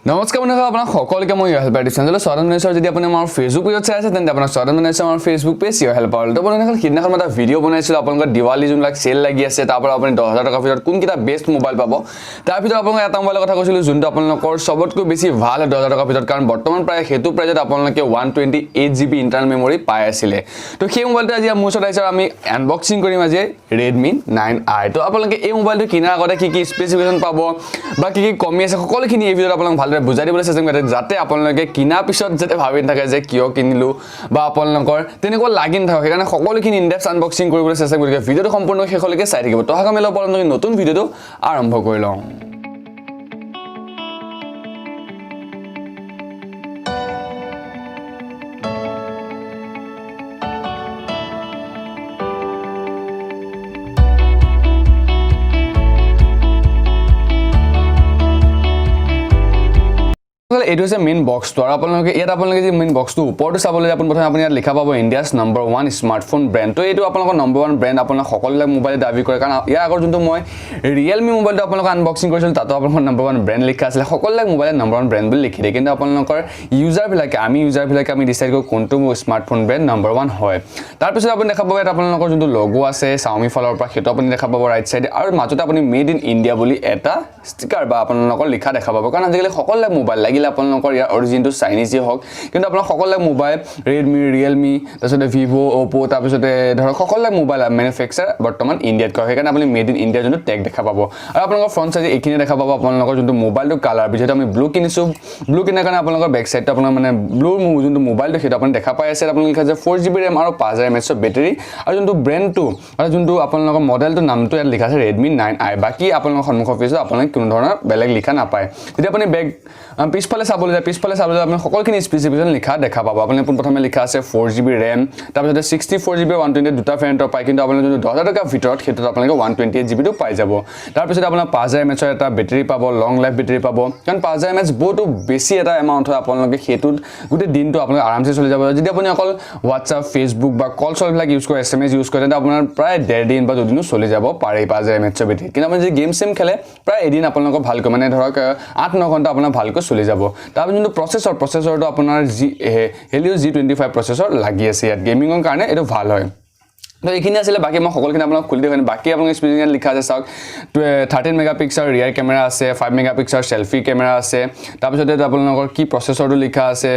নমস্কাৰ বন্ধুসকল আপোনাক সকলোকে মই হেল্পাৰ চেনেলৰ স্বাগতম জনাইছো যদি আপুনি আমাৰ ফেচবুক পেজত চাই আছে তেন্তে আপোনাক স্বাগতম জনাইছো আমাৰ ফেচবুক পেজ হেল্পাৰ তো বন্ধুসকল সিদিনাখন এটা ভিডিঅ' বনাইছিলো আপোনালোকৰ দিৱালী যোনবিলাক চেল লাগি আছে তাৰ পৰা আপুনি 10000 টকাৰ ভিতৰত কোনকেইটা বেষ্ট মোবাইল পাব তাৰ ভিতৰত আপোনালোকক এটা মোবাইলৰ কথা কৈছিলো যোনটো আপোনালোকৰ সবতকৈ বেছি ভাল 10000 টকাৰ ভিতৰত কাৰণ বৰ্তমান প্ৰায় হেতু প্ৰাইজত আপোনালোকে 128GB ইন্টাৰনেল মেমৰি পাই আছিল তো সেই মোবাইলটো আজি মোৰ ওচৰত আহিছে আমি আনবক্সিং কৰিম আজি Redmi 9i তো আপোনালোকে এই মোবাইলটো কিনাৰ আগতে কি কি স্পেচিফিকেশন পাব বা কি কি কমি আছে সকলোখিনি এই ভিডিঅ'ত আপোনাক ভালদৰে বুজাই দিবলৈ চেষ্টা কৰিম যাতে আপোনালোকে কিনা পিছত যাতে ভাবি থাকে যে কিয় কিনিলো বা আপোনালোকৰ তেনেকুৱা লাগিন থাকে সেইকাৰণে সকলোখিনি ইনডেপথ আনবক্সিং কৰিবলৈ চেষ্টা কৰিম ভিডিঅ'টো সম্পূৰ্ণ শেষলৈকে চাই থাকিব তো হাকা মেলৰ পৰা নতুন ভিডিঅ'টো আৰম্ভ কৰি লওঁ এটো আছে মেইন বক্সটো আৰু আপোনালোকে ইয়াত আপোনালোকে যে মেইন বক্সটো ওপৰটো চাবলৈ আপুনি প্ৰথমে আপুনি ইয়াত লিখা পাব ইণ্ডিয়াছ নম্বৰ 1 স্মাৰ্টফোন ব্ৰেণ্ড তো এইটো আপোনালোকৰ নম্বৰ 1 ব্ৰেণ্ড আপোনালোক সকলোবিলাক মোবাইল দাবী কৰে কাৰণ ইয়াৰ আগৰ যোনটো মই Realme মোবাইলটো আপোনালোক আনবক্সিং কৰিছিল তাতো আপোনালোকৰ নম্বৰ 1 ব্ৰেণ্ড লিখা আছিল সকলোবিলাক মোবাইলৰ নম্বৰ 1 ব্ৰেণ্ড বুলি লিখি দিয়ে কিন্তু আপোনালোকৰ ইউজাৰ বিলাকে আমি ডিসাইড কৰো কোনটো স্মাৰ্টফোন ব্ৰেণ্ড নম্বৰ 1 হয় তাৰ পিছত আপুনি দেখা পাব ইয়াত আপোনালোকৰ যোনটো লোগো আছে Xiaomi ফালৰ পৰা সেইটো আপুনি দেখা পাব ৰাইট সাইডে আৰু মাজতে আপুনি মেড ইন ইণ্ডিয়া বুলি এটা ষ্টিকাৰ বা আপোনালোকৰ লিখা দেখা পাব কাৰণ আজিকালি সকলোবিলাক মোবাইল লাগিলে আপোনালোকৰ ইয়াৰ অৰিজিনটো চাইনিজ হওক কিন্তু আপোনাৰ সকলোবিলাক মোবাইল Redmi Realme তাৰপিছত Vivo Oppo তাৰপিছত ধৰক সকলোবিলাক মোবাইল ম্যানুফ্যাকচাৰ বৰ্তমান ইণ্ডিয়াত কৰে সেইকাৰণে আপুনি মেড ইন ইণ্ডিয়া যোনটো টেগ দেখা পাব আৰু আপোনালোকৰ ফ্ৰন্ট সাইডে এইখিনি দেখা পাব আপোনালোকৰ যোনটো মোবাইলটো কালাৰ বিজেত আমি ব্লু কিনিছো ব্লু কিনাৰ কাৰণে আপোনালোকৰ বেক সাইডটো আপোনাৰ মানে ব্লু যোনটো মোবাইলটো সেইটো আপুনি দেখা পাই আছে আপোনালোকে লিখা আছে 4GB RAM আৰু 5000 mAh বেটাৰী আৰু যোনটো ব্ৰেণ্ডটো আৰু যোনটো আপোনালোকৰ মডেলটো নামটো ইয়াত লিখা আছে Redmi 9i বাকি আপোনালোকৰ সন্মুখৰ পেজত আপোনালোকে কোনো ধৰণৰ বেলেগ লিখা নাপায় যেতিয়া আপুনি বেক পিছফালে চাবলৈ আপুনি সকলোখিনি স্পেচিফিকেশন লিখা দেখা পাব আপুনি প্ৰথমে লিখা আছে 4GB RAM তাৰপিছত 64GB 128 দুটা ভেৰিয়েণ্টৰ পায় কিন্তু আপোনালোকে যদি 10000 টকাৰ ভিতৰত সেইটো আপোনালোকে 128GB টো পাই যাব তাৰপিছত আপোনাৰ 5000 mAh এটা বেটাৰী পাব লং লাইফ বেটাৰী পাব কাৰণ 5000 mAh বহুত বেছি এটা এমাউন্ট হয় আপোনালোকে হেতুত গোটে দিনটো আপোনালোকে আৰামসে চলি যাব যদি আপুনি অকল WhatsApp Facebook বা কল চল বিলাক ইউজ কৰে SMS ইউজ কৰে তেন্তে আপোনাৰ প্ৰায় 1.5 দিন বা 2 দিনো চলি যাব পাৰে 5000 mAh বেটাৰী কিন্তু আপুনি যদি গেম সেম খেলে প্ৰায় এদিন আপোনালোকক ভালকৈ মানে ধৰক 8-9 ঘণ্টা আপোনাৰ ভালকৈ চলি যাব তাৰপিছত যোনটো প্ৰসেসৰটো আপোনাৰ Helio G25 প্ৰসেসৰ লাগি আছে ইয়াত গেমিংৰ কাৰণে এটো ভাল হয় তো এইখিনি আছিল বাকি মই সকলোখিনি আপোনাক খুলি দিম বাকি আপোনাক স্পেচিফিকেশন লিখা আছে চাওক 13 মেগাপিক্সেল ৰিয়াৰ কেমেৰা আছে 5 মেগাপিক্সেল সেলফি কেমেৰা আছে তাৰপিছত আপোনালোকৰ কি প্ৰসেসৰটো লিখা আছে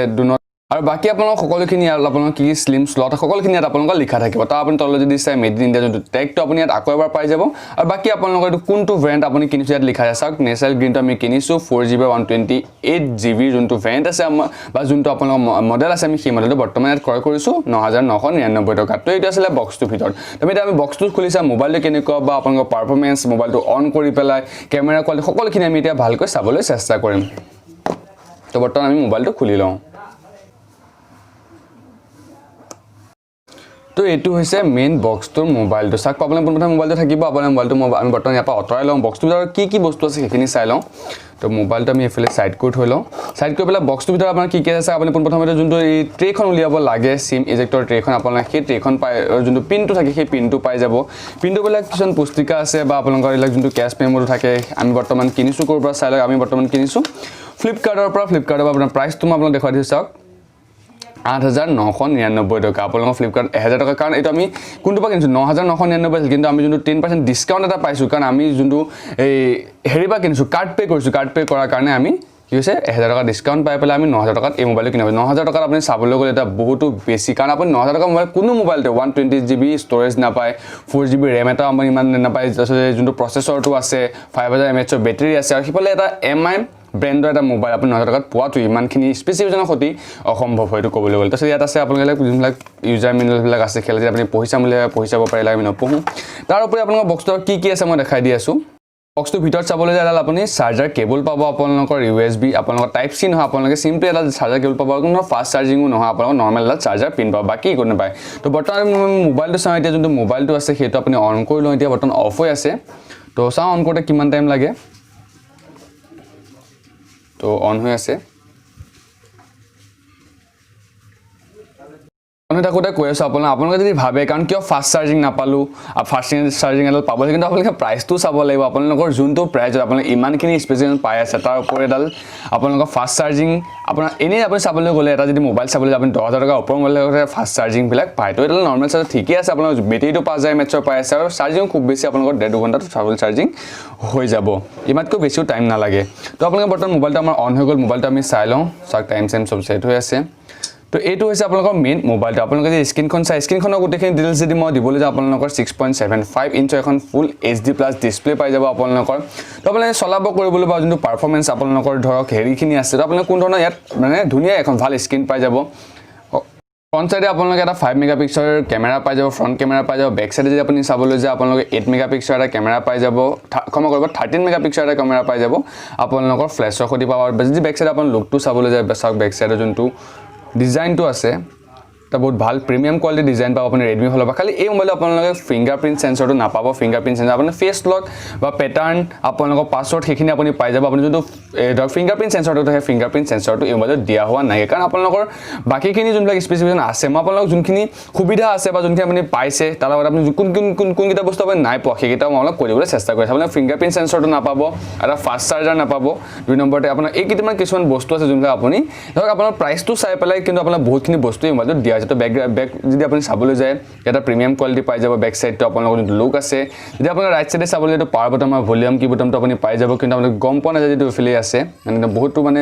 আৰু বাকি আপোনালোক সকলোখিনি আপোনালোক কি স্লিম স্লট সকলোখিনি আপোনালোক লিখা থাকিব তা আপুনি তললৈ যদি চাই মেড ইন ইণ্ডিয়া যোনটো টেগটো আপুনি ইয়াত আকৌ এবাৰ পাই যাব আৰু বাকি আপোনালোকৰ এইটো কোনটো ভেৰিয়েণ্ট আপুনি কিনিছে ইয়াত লিখা আছে চাওক নেচেল গ্ৰীনটো আমি কিনিছো 4GB 128GB যোনটো ভেৰিয়েণ্ট আছে বা যোনটো আপোনালোকৰ মডেল আছে আমি সেই মডেলটো বৰ্তমান ইয়াত ক্ৰয় কৰিছো 9999 টকা তো এইটো আছিল বক্সটো ভিতৰত তুমি আমি বক্সটো খুলিছা মোবাইলটো কেনেকুৱা বা আপোনালোকৰ পাৰফৰম্যান্স মোবাইলটো অন কৰি পেলাই কেমেৰা কোৱালিটি সকলোখিনি আমি এতিয়া ভালকৈ চাবলৈ চেষ্টা কৰিম তো বৰ্তমান আমি মোবাইলটো খুলি লওঁ তো এটো হৈছে মেইন বক্সটোৰ মোবাইলটো চাক পাবলে প্ৰথম মোবাইলটো থাকিব আপোনাৰ মোবাইলটো আমি বৰ্তমান ইয়াৰ পৰা অতৰাই লওঁ বক্সটোৰ ভিতৰত কি বস্তু আছে সেইখিনি চাই লওঁ তো মোবাইলটো আমি এফালে সাইড কৰি থৈ লওঁ সাইড কৰি পেলাই বক্সটোৰ ভিতৰত আপোনাৰ কি আছে আপুনি প্ৰথমতে যোনটো এই ট্ৰেখন উলিয়াব লাগে সিম ইজেক্টৰ ট্ৰেখন আপোনাৰ সেই ট্ৰেখন পাই যোনটো পিনটো থাকে সেই পিনটো পাই যাব পিনটো বিলাক কিছন পুস্তিকা আছে বা আপোনালোকৰ ইলাক যোনটো ক্যাশ মেমৰি থাকে আমি বৰ্তমান কিনিছো ক'ৰ পৰা চাই লওক আমি বৰ্তমান কিনিছো ফ্লিপকাৰ্টৰ পৰা আপোনাৰ প্ৰাইচটো মই আপোনাক দেখাই দিছো চাওক 8999 টকা আপোনালোকৰ ফ্লিপকাৰ্ট 1000 টকা কাৰণ এটো আমি কোনটো পা কিনিছো 9999 কিন্তু আমি যোনটো 10% ডিসকাউন্ট এটা পাইছো কাৰণ আমি যোনটো এই হেৰিবা কিনিছো কাৰ্ড পে কৰিছো কাৰ্ড পে কৰাৰ কাৰণে আমি কি হৈছে 1000 টকা ডিসকাউন্ট পাই পেলাই আমি 9000 টকাত এই মোবাইলটো কিনিব 9000 টকাত আপুনি চাবলৈ গলে এটা বহুতো বেছি কাৰণ আপুনি 9000 টকা মোবাইল কোনো মোবাইলতে 120GB ষ্টৰেজ নাপায় 4GB RAM এটা আমি ইমান নাপায় যোনটো প্ৰসেসৰটো আছে 5000 mAh বেটাৰী আছে আৰু হিপলে এটা MI ব্ৰেণ্ডৰ এটা মোবাইল আপুনি 9000 টকাত পোৱাটো ইমানখিনি স্পেচিফিকেশনৰ সতি অসম্ভৱ হয়তো ক'বলৈ গ'লে তাৰপিছত ইয়াত আছে আপোনালোকে যোনবিলাক ইউজাৰ মেনুৱেল বিলাক আছে খেলে যে আপুনি পঢ়িছা পাৰিলে আমি নপঢ়ো তাৰ উপৰি আপোনালোকৰ বক্সটোৰ কি আছে মই দেখাই দি আছো বক্সটো ভিতৰত চাবলৈ যালে আপুনি চাৰ্জাৰ কেবল পাব আপোনালোকৰ USB আপোনালোকৰ টাইপ C নহয় আপোনালোকে সিম্পলি এটা চাৰ্জাৰ কেবল পাব কোনো ফাষ্ট চাৰ্জিংও নহয় আপোনালোকৰ নৰমাল এটা চাৰ্জাৰ পিন পাব বাকি একো নাপায় তো বৰ্তমান মোবাইলটো চাওঁ এতিয়া যোনটো মোবাইলটো আছে সেইটো আপুনি অন কৰি লওঁ এতিয়া বৰ্তমান অফ হৈ আছে তো চাওঁ অন কৰোতে কিমান টাইম লাগে তো অন হৈ আছে থাকোঁতে কৈ আছোঁ আপোনালোকে যদি ভাবে কাৰণ কিয় ফাষ্ট চাৰ্জিং নাপালোঁ ফাষ্ট চাৰ্জিং এডাল পাবলৈ কিন্তু আপোনালোকে প্ৰাইচটো চাব লাগিব আপোনালোকৰ যোনটো প্ৰাইচত আপোনালোকে ইমানখিনি স্পেচিফিকেশ্যন পাই আছে তাৰ ওপৰত এডাল আপোনালোকৰ ফাষ্ট চাৰ্জিং আপোনাৰ এনেই আপুনি চাবলৈ গ'লে এটা যদি মোবাইল চাবলৈ যায় আপুনি 10,000 টকা ওপৰ মোবাইলৰ ফাষ্ট চাৰ্জিংবিলাক পায় তো এডাল নৰ্মেল চাৰ্জ ঠিকেই আছে আপোনালোকৰ বেটেৰীটো 5000 mAh পাই আছে আৰু চাৰ্জিং খুব বেছি আপোনালোকৰ 1.5 ঘণ্টাত ফাষ্ট চাৰ্জিং হৈ যাব ইমানকৈ বেছিও টাইম নালাগে তো আপোনালোকে বৰ্তমান মোবাইলটো আমাৰ অন হৈ গ'ল মোবাইলটো আমি চাই লওঁ চাওক টাইম চেম চব ছেট হৈ আছে তো এইটো হৈছে আপোনালোকৰ মেইন মোবাইলটো আপোনালোকে যে স্ক্ৰীনখন চাই স্ক্ৰীনখনৰ গোটেইখিনি ডিটেইলছ যদি মই দিবলৈ যাওঁ আপোনালোকৰ 6.75 ইঞ্চৰ এখন ফুল HD+ ডিছপ্লে পাই যাব আপোনালোকৰ তো আপোনালোকে চলাব কৰিবলৈ বা যোনটো পাৰফৰ্মেঞ্চ আপোনালোকৰ ধৰক হেৰিখিনি আছে তো আপোনালোকে কোন ধৰণৰ ইয়াত মানে ধুনীয়া এখন ভাল স্ক্ৰীন পাই যাব ফ্ৰণ্ট সাইডে আপোনালোকে এটা 5 মেগাপিক্সেলৰ কেমেৰা পাই যাব ফ্ৰণ্ট কেমেৰা পাই যাব বেক সাইডে যদি আপুনি চাবলৈ যায় আপোনালোকে 8 মেগাপিক্সেলৰ এটা কেমেৰা পাই যাব ক্ষমা কৰিব 13 মেগাপিক্সেলৰ এটা কেমেৰা পাই যাব আপোনালোকৰ ফ্লেছৰ সৈতে পাব আৰু যদি বেক সাইডে আপুনি লুকটো চাবলৈ যায় চাওক বেক সাইডে যোনটো ডিজাইনটো আছে এটা বহুত ভাল প্ৰিমিয়াম কোৱালিটি ডিজাইন পাব আপুনি Redmi ফালৰ পৰা খালি এই মোবাইলত আপোনালোকে ফিংগাৰপ্ৰিন্ট সেন্সৰটো নাপাব ফিংগাৰপ্ৰিন্ট সেন্সৰ আপুনি ফেচ লক বা পেটাৰ্ন আপোনালোকৰ পাছৱৰ্ড সেইখিনি আপুনি পাই যাব আপুনি যোনটো ফিংগাৰপ্ৰিন্ট সেন্সৰটো থাকে ফিংগাৰপ্ৰিন্ট সেন্সৰটো এই মোবাইলত দিয়া হোৱা নাই কাৰণ আপোনালোকৰ বাকিখিনি যোনবিলাক স্পেচিফিকেশ্যন আছে মই আপোনালোকক যোনখিনি সুবিধা আছে বা যোনখিনি আপুনি পাইছে তাৰ লগত আপুনি কোনকেইটা বস্তু আপুনি নাই পোৱা সেইকেইটা মই অলপ কৰিবলৈ চেষ্টা কৰিছোঁ আপোনালোকে ফিংগাৰপ্ৰিন্ট সেন্সৰটো নাপাব এটা ফাষ্ট চাৰ্জাৰ নাপাব দুই নম্বৰতে আপোনাৰ এই কিছুমান বস্তু আছে যোনবিলাক আপুনি ধৰক আপোনাৰ প্ৰাইচটো চাই পেলাই কিন্তু আপোনাৰ বহুতখিনি বস্তু এই মোবাইলত দিয়া তো বেক যদি আপুনি চাবলৈ যায় এটা প্ৰিমিয়াম কোৱালিটি পাই যাব বেক সাইডটো আপোনালোকৰ যোনটো লুক আছে যদি আপোনাৰ ৰাইট সাইডে চাবলৈ যায় পাৱাৰ বটন আৰু ভলিউম কি বটনটো আপুনি পাই যাব কিন্তু আপোনালোকে গম পোৱা নাযায় যদি ইফালে আছে মানে বহুতো মানে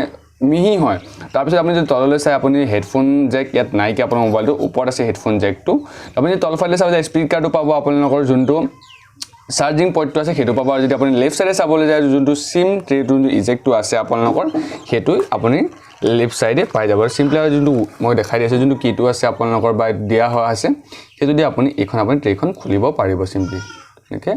মিহি হয় তাৰপিছত আপুনি যদি তললৈ চাই আপুনি হেডফোন জেক ইয়াত নাই কি আপোনাৰ মোবাইলটো ওপৰত আছে হেডফোন জেকটো আপুনি যদি তলফালে চাব যায় স্পীকাৰটো পাব আপোনালোকৰ যোনটো চাৰ্জিং পইণ্টটো আছে সেইটো পাব আৰু যদি আপুনি লেফট সাইডে চাবলৈ যায় যোনটো সিম ট্ৰেটো ইজেক্টটো আছে আপোনালোকৰ সেইটো আপুনি লেফট সাইডে পাই যাব সিম্পলি যোনটো মই দেখাই দিছো যোনটো কিটো আছে আপোনালোকৰ বাই দিয়া হোৱা আছে সেই যদি আপুনি এখন আপুনি ট্ৰেখন খুলিব পাৰিব সিম্পলি ওকে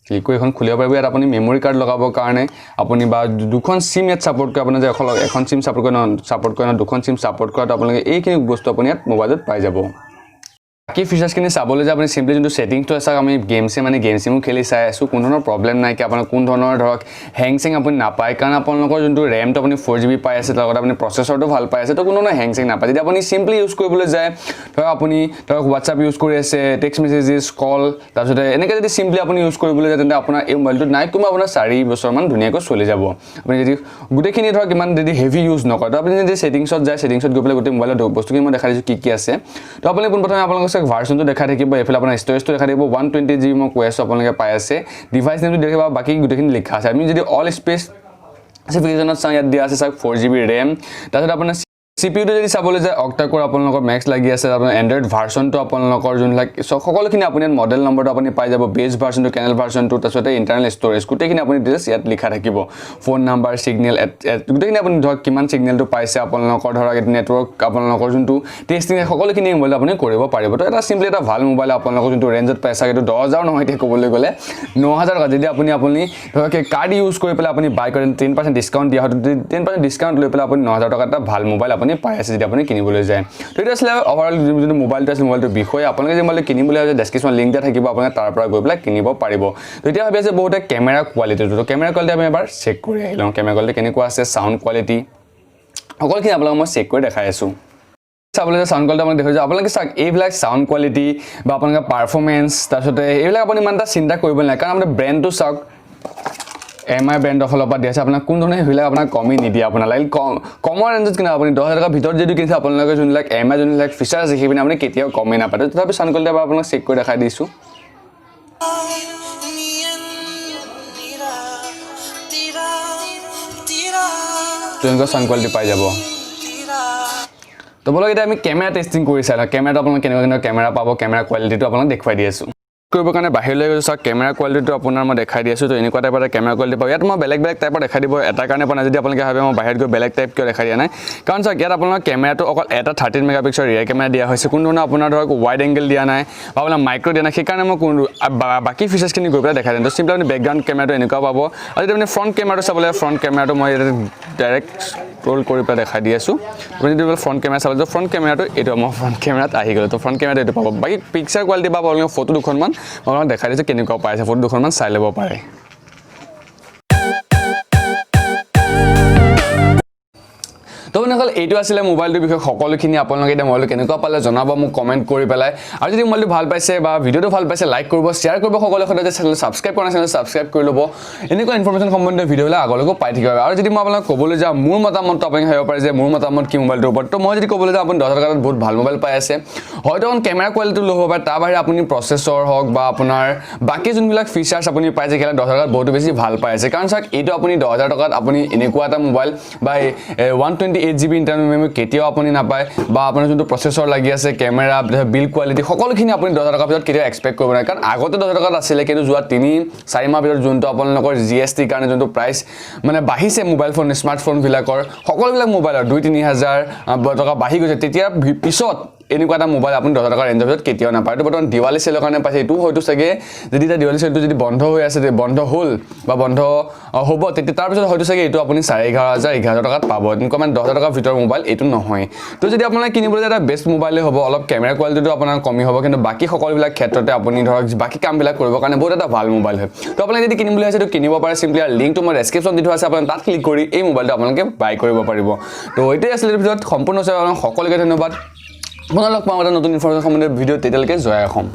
ক্লিক কৰি এখন খুলিব পাৰিব ইয়াত আপুনি মেমৰি কাৰ্ড লগাবৰ কাৰণে আপুনি বা দুখন সিম ইয়াত সাপোৰ্ট কৰে আপোনাৰ যে এখন সিম সাপোৰ্ট কৰে না দুখন সিম সাপোৰ্ট কৰাটো আপোনালোকে এইখিনি বস্তু আপুনি ইয়াত মোবাইলত পাই যাব বাকি ফিচাৰ্ছখিনি চাবলৈ যে আপুনি সিম্পলি যোনটো সেটিংটো আছে আমি গেমছিমো খেলি চাই আছোঁ কোনো ধৰণৰ প্ৰব্লেম নাই কি আপোনাৰ কোন ধৰণৰ ধৰক হেং আপুনি নাপায় কাৰণ আপোনালোকৰ যোনটো ৰেমটো আপুনি 4GB পাই আছে তাৰ লগত আপুনি প্ৰচেছৰটো ভাল পাই আছে তো কোনো ধৰণৰ হেং নাপায় যদি আপুনি সিম্পলি ইউজ কৰিবলৈ যায় ধৰক আপুনি ধৰক হোৱাটছআপ ইউজ কৰি আছে টেক্সট মেছেজেছ কল তাৰপিছতে এনেকৈ যদি সিম্পলি আপুনি ইউজ কৰিবলৈ যায় তেন্তে আপোনাৰ এই মোবাইলটো নাই কোনো আপোনাৰ 4 বছৰমান ধুনীয়াকৈ চলি যাব আপুনি যদি গোটেইখিনি ধৰক ইমান যদি হেভি ইউজ নকৰে তো আপুনি যদি সেটিংছত যায় সেটিংছত গৈ পেলাই গোটেই মোবাইলৰ বস্তুখিনি মই দেখাই দিছোঁ কি আছে তো আপুনি পোনপ্ৰথমে আপোনালোকক ভাৰ্চনটো দেখা থাকিব এফালে আপোনাৰ ষ্টৰেজটো দেখা থাকিব 120GB মই কৈ আছোঁ আপোনালোকে পাই আছে ডিভাইচ নেমটো দেখিব বাকি গোটেইখিনি লিখা আছে আমি যদি অল স্পেচ স্পেচিফিকেশ্যনত চাওঁ ইয়াত দিয়া আছে 4GB ৰেম তাৰপিছত আপোনাৰ সিপিইউটো যদি চাবলৈ যায় অক্টা কোৰ আপোনালোকৰ ম্যাক্স লাগি আছে আপোনাৰ এন্ড্ৰইড ভাৰ্চনটো আপোনালোকৰ যোনবিলাক সকলোখিনি আপুনি মডেল নম্বৰটো আপুনি পাই যাব বেছ ভাৰ্চনটো কেনেল ভাৰ্চনটো তাৰপিছতে ইণ্টাৰনেল ষ্টৰেজ গোটেইখিনি আপুনি ডিটেইলছ ইয়াত লিখা থাকিব ফোন নাম্বাৰ সিগনেল গোটেইখিনি আপুনি ধৰক কিমান সিগনেলটো পাইছে আপোনালোকৰ ধৰক নেটৱৰ্ক আপোনালোকৰ যোনটো টেষ্টিং সকলোখিনি মোবাইল আপুনি কৰিব পাৰিব তো এটা সিম্পলি এটা ভাল মোবাইল আপোনালোকৰ যোনটো ৰেঞ্জত পাইছে সেইটো 10000 নহয় এতিয়া ক'বলৈ গ'লে 9000 টকা যদি আপুনি ধৰক কাৰ্ড ইউজ কৰি পেলাই আপুনি বাই কৰে 10% ডিসকাউন্ট দিয়া হয় 10% ডিসকাউন্ট লৈ পেলাই আপুনি 9000 টকা এটা ভাল মোবাইল আপুনি পাই আছে যদি আপুনি কিনিবলৈ যায় তো এটা আসলে ওভাৰঅল যোনটো মোবাইলটো আছে মোবাইলটোৰ বিষয়ে আপোনালোকে যে মোবাইল কিনিবলৈ আছে ডেসক্ৰিপচন লিংক দিয়া থাকিব আপোনালোকে তাৰ পৰা গৈ পেলাই কিনিব পাৰিব তো এতিয়া ভাবি আছে বহুতে কেমেৰা কোৱালিটিটো তো কেমেৰা কোৱালিটি আমি এবাৰ চেক কৰি আহিলোঁ কেমেৰা কোৱালিটি কেনেকুৱা আছে সাউন্ড কোৱালিটি সকলোখিনি আপোনালোকক মই চেক কৰি দেখাই আছোঁ চাবলৈ সাউন্ড কোৱালিটি আপোনালোকে দেখাইছোঁ আপোনালোকে চাওক এইবিলাক সাউন্ড কোৱালিটি বা আপোনালোকৰ পাৰফৰ্মেন্স তাৰপিছতে এইবিলাক আপুনি ইমান এটা চিন্তা কৰিব নালাগে কাৰণ আপোনাৰ ব্ৰেণ্ডটো চাওক এমআই ব্ৰেণ্ডৰ ফালৰ পৰা দিয়া আছে আপোনাক কোন ধৰণে হিলা আপোনাক কমি নিদিয়ে আপোনাৰ লাইক কমৰ ৰেঞ্জত কিনা আপুনি 10000 টকা ভিতৰত যদি কিনিছে আপোনালোকে যোনবিলাক এমআই যোনবিলাক ফিচাৰ আছে সেইখিনি আপুনি কেতিয়াও কমে নাপায় তথাপি সাউন্ড কোৱালিটি এবাৰ আপোনাক চেক কৰি দেখাই দিছোঁ তেনেকুৱা সাউন্ড কোৱালিটি পাই যাব তো বলক এতিয়া আমি কেমেৰা টেষ্টিং কৰি চাই কেমেৰাটো আপোনালোকে কেনেকুৱা কেমেৰা পাব কেমেৰা কোৱালিটিটো আপোনাক দেখুৱাই দি আছোঁ কৰিব কাৰণে বাহিৰলৈ গৈছো চাওক কেমেৰা কোৱালিটিটো আপোনাৰ মই দেখাই দি আছোঁ তো এনেকুৱা টাইপৰ কেমেৰা কোৱালিটি পাব ইয়াত মই বেলেগ টাইপৰ দেখাই দিব এটা কাৰণে পোৱা নাই যদি আপোনালোকে ভাবে মই বাহিৰত গৈ বেলেগ টাইপ কিয় দেখাই দিয়া নাই কাৰণ চাওক ইয়াত আপোনালোকৰ কেমেৰাটো অকল এটা 13 মেগাপিক্সেলৰ ৰিয়াৰ কেমেৰা দিয়া হৈছে কোনো ধৰণৰ আপোনাৰ ধৰক ৱাইড এংগল দিয়া নাই বা আপোনাৰ মাইক্ৰ' দিয়া নাই সেইকাৰণে মই বাকী ফিচাৰ্ছখিনি গৈ পেলাই দেখাই দিম তো চিম্পলি আপুনি বেকগ্ৰাউণ্ড কেমেৰাটো এনেকুৱা পাব আৰু যদি আপুনি ফ্ৰণ্ট কেমেৰাটো চাবলৈ ফ্ৰণ্ট কেমেৰাটো মই ডাইৰেক্ট ৰোল কৰি পেলাই দেখাই দি আছোঁ আপুনি যদি ফ্ৰণ্ট কেমেৰা চাবলৈ তো ফ্ৰণ্ট কেমেৰাটো এইটো মই ফ্ৰণ্ট কেমেৰাত আহি গ'লো তো ফ্ৰণ্ট কেমেৰাটো এইটো পাব বাকী পিকচাৰ কোৱালিটি পাব আপোনালোকে ফটো দুখনমান মই আপোনাক দেখাই দিছোঁ কেনেকুৱা পাই আছে ফটো দুখনমান চাই ল'ব পাৰে তো বন্ধুসকল এইটো আছিলে মোবাইলটোৰ বিষয়ে সকলোখিনি আপোনালোকে এতিয়া মোবাইলটো কেনেকুৱা পালে জনাব মোক কমেণ্ট কৰি পেলাই আৰু যদি মোবাইলটো ভাল পাইছে বা ভিডিঅ'টো ভাল পাইছে লাইক কৰিব শ্বেয়াৰ কৰিব সকলোৰে সৈতে চেনেল ছাবস্ক্ৰাইব কৰা চেনেল ছাবস্ক্ৰাইব কৰি ল'ব এনেকুৱা ইনফৰমেশ্যন সম্বন্ধীয় ভিডিঅ'বিলাক আগলৈকে পাই থাকিব আৰু যদি মই আপোনাক ক'বলৈ যাওঁ মোৰ মতামতটো আপুনি ভাবিব পাৰে যে মোৰ মতামত কি মোবাইলটোৰ ওপৰত তো মই যদি ক'বলৈ যাওঁ আপুনি 10,000 টকাত বহুত ভাল মোবাইল পাই আছে হয়তো অন কেমেৰা কোৱালিটি ল' হ'ব পাৰে তাৰ বাহিৰে আপুনি প্ৰচেছৰ হওক বা আপোনাৰ বাকী যোনবিলাক ফিচাৰ্ছ আপুনি পাই যে কেলা 10,000 টকাত বহুত বেছি ভাল পাই আছে কাৰণ চাওক এইটো আপুনি 10,000 টকাত আপুনি এনেকুৱা এটা মোবাইল বা 128GB ইণ্টাৰনেল মেমৰি কেতিয়াও আপুনি নাপায় বা আপোনাৰ যোনটো প্ৰচেছৰ লাগি আছে কেমেৰা বিল কোৱালিটি সকলোখিনি আপুনি 10,000 টকাৰ ভিতৰত কেতিয়াও এক্সপেক্ট কৰিব নোৱাৰে কাৰণ আগতে 10,000 টকাত আছিলে কিন্তু যোৱা 3-4 মাহ ভিতৰত যোনটো আপোনালোকৰ GST কাৰণে যোনটো প্ৰাইচ মানে বাঢ়িছে মোবাইল ফোন স্মাৰ্টফোনবিলাকৰ সকলোবিলাক মোবাইলৰ 2-3 হাজাৰ টকা বাঢ়ি গৈছে তেতিয়া পিছত এনেকুৱা এটা মোবাইল আপুনি 10,000 টকাৰ ৰেঞ্জৰ ভিতৰত কেতিয়াও নাপায় এইটো বৰ্তমান দিৱালী চেলৰ কাৰণে পাইছে এইটো হয়তো চাগে যদি এটা দিৱালী চেলটো যদি বন্ধ হৈ আছে বন্ধ হ'ল বা বন্ধ হ'ব তেতিয়া তাৰপিছত হয়তো চাগে এইটো আপুনি 11,500 টকাত পাব এনেকুৱা মানে 10,000 টকাৰ ভিতৰৰ মোবাইল এইটো নহয় তো যদি আপোনালোকে কিনিবলৈ এটা বেষ্ট মোবাইলে হ'ব অলপ কেমেৰা কোৱালিটিটো আপোনাৰ কমি হ'ব কিন্তু বাকী সকলোবিলাক ক্ষেত্ৰতে আপুনি ধৰক বাকী কামবিলাক কৰিবৰ কাৰণে বহুত এটা ভাল মোবাইল হয় তো আপোনালোকে যদি কিনিম বুলি ভাবিছে তো কিনিব পাৰে চিম্পলি আৰু লিংকটো মই ডেছক্ৰিপশ্যন দি থোৱা আছে আপোনালোকে তাত ক্লিক কৰি এই মোবাইলটো আপোনালোকে বাই কৰিব পাৰিব তো এইটোৱে আছিলে ভিডিঅ'ত সম্পূৰ্ণ চাই সকলোকে ধন্যবাদ পুনৰ লগ পাম এটা নতুন ইনফৰমেশ্যন সম্বন্ধীয় ভিডিঅ' তেতিয়ালৈকে জয় অসম